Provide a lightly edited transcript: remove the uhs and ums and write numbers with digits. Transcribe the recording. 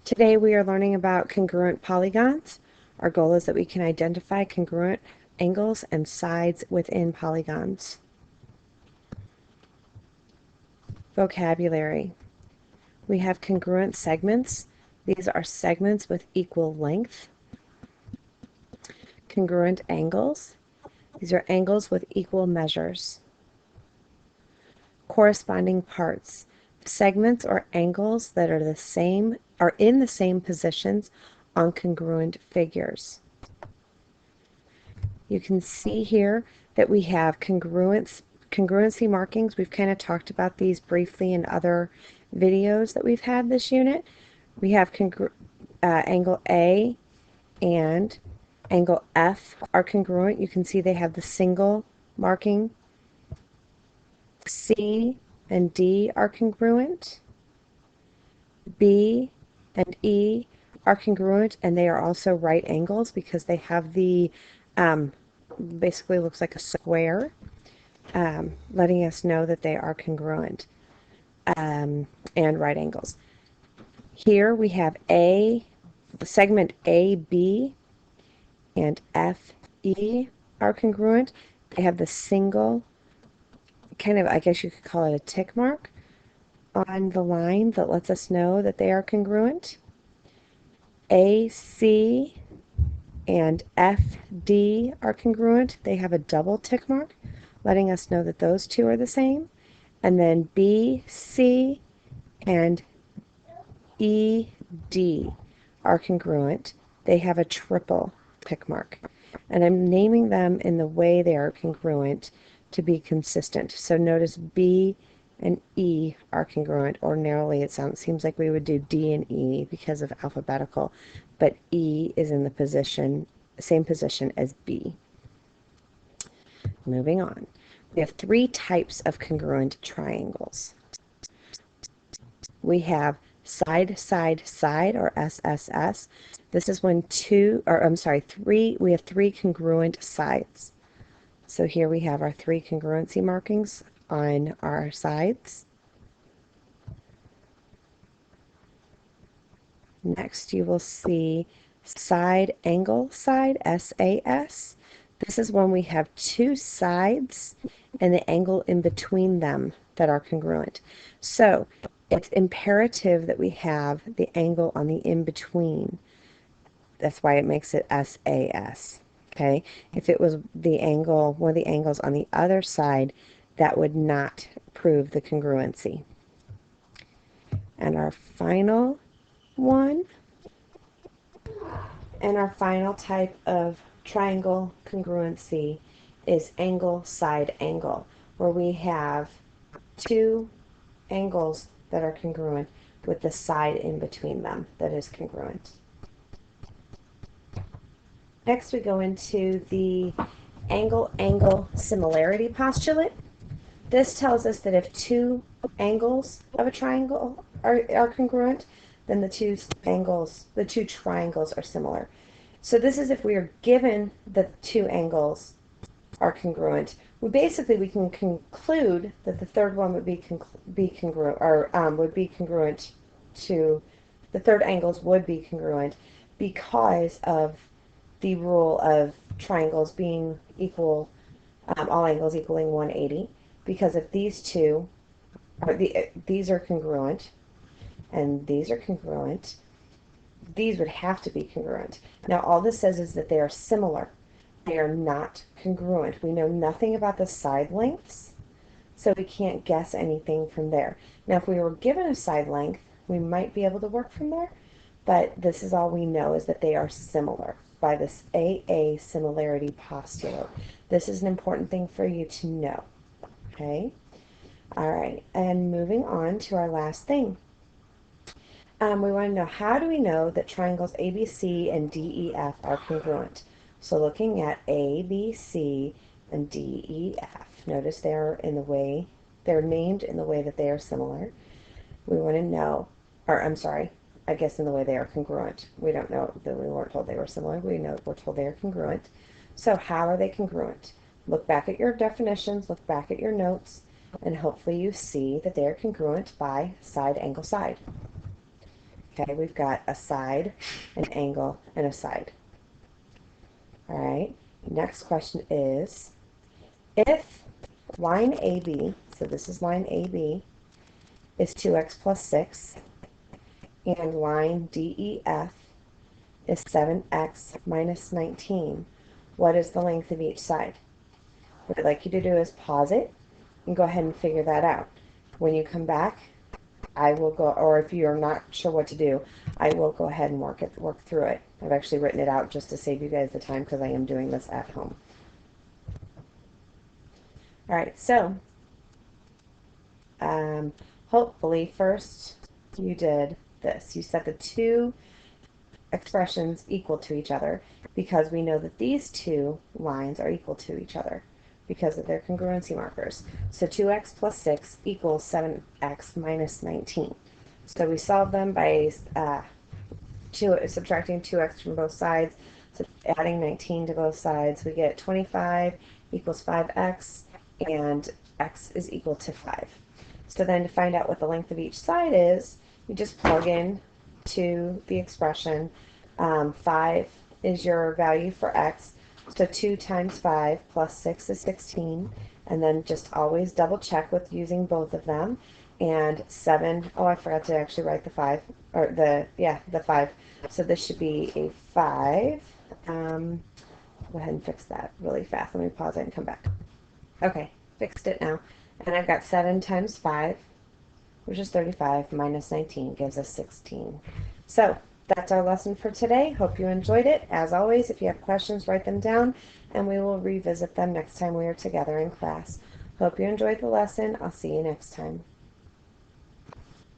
Today we are learning about congruent polygons. Our goal is that we can identify congruent angles and sides within polygons. Vocabulary. We have congruent segments. These are segments with equal length. Congruent angles. These are angles with equal measures. Corresponding parts. Segments or angles that are in the same positions on congruent figures. You can see here that we have congruency markings. We've kind of talked about these briefly in other videos that we've had this unit. We have angle A and angle F are congruent. You can see they have the single marking. C and D are congruent. B and E are congruent, and they are also right angles because they have the basically looks like a square, letting us know that they are congruent and right angles. Here we have segment AB and FE are congruent. They have the single, kind of, I guess you could call it a tick mark on the line that lets us know that they are congruent. AC and FD are congruent. They have a double tick mark, letting us know that those two are the same. And then BC and ED are congruent. They have a triple tick mark. And I'm naming them in the way they are congruent to be consistent. So notice B and E are congruent. Ordinarily, it seems like we would do D and E because of alphabetical, but E is in the same position as B. Moving on. We have three types of congruent triangles. We have side, side, side, or SSS. This is when we have three congruent sides. So here we have our three congruency markings on our sides. Next, you will see side angle side, SAS. This is when we have two sides and the angle in between them that are congruent. So it's imperative that we have the angle on the in-between. That's why it makes it SAS. Okay? If it was one of the angles on the other side, that would not prove the congruency. And our final type of triangle congruency is angle side angle, where we have two angles that are congruent with the side in between them that is congruent. Next, we go into the angle-angle similarity postulate. This tells us that if two angles of a triangle are congruent, then the two triangles are similar. So this is if we are given the two angles are congruent. We can conclude that the third one would be congruent, or would be congruent to the third angles would be congruent because of the rule of triangles being equal, all angles equaling 180. Because if these two these are congruent and these are congruent, these would have to be congruent. Now all this says is that they are similar. They are not congruent. We know nothing about the side lengths, so we can't guess anything from there. Now if we were given a side length, we might be able to work from there, but this is all we know, is that they are similar by this AA similarity postulate. This is an important thing for you to know. Okay? All right, and moving on to our last thing. We want to know, how do we know that triangles ABC and DEF are congruent? So looking at ABC and DEF, notice they're named in the way that they are similar. We want to know, I guess in the way they are congruent. We don't know that we weren't told they were similar. We're told they are congruent. So how are they congruent? Look back at your definitions, look back at your notes, and hopefully you see that they are congruent by side angle side. Okay, we've got a side, an angle, and a side. All right, next question is, if line AB, so this is line AB, is 2x plus 6, and line DEF is 7x minus 19, what is the length of each side? What I'd like you to do is pause it and go ahead and figure that out. When you come back, I will go, or if you're not sure what to do, I will go ahead and work through it. I've actually written it out just to save you guys the time because I am doing this at home. All right, so hopefully first you did this. You set the two expressions equal to each other because we know that these two lines are equal to each other because of their congruency markers. So 2x plus 6 equals 7x minus 19. So we solve them by subtracting 2x from both sides, so adding 19 to both sides. We get 25 equals 5x, and x is equal to 5. So then to find out what the length of each side is, you just plug in to the expression. 5 is your value for x, so 2 times 5 plus 6 is 16, and then just always double check with using both of them. And 7, oh, I forgot to actually write the 5, or the 5. So this should be a 5. Go ahead and fix that really fast. Let me pause it and come back. Okay, fixed it now. And I've got 7 times 5, which is 35, minus 19 gives us 16. So that's our lesson for today. Hope you enjoyed it. As always, if you have questions, write them down, and we will revisit them next time we are together in class. Hope you enjoyed the lesson. I'll see you next time.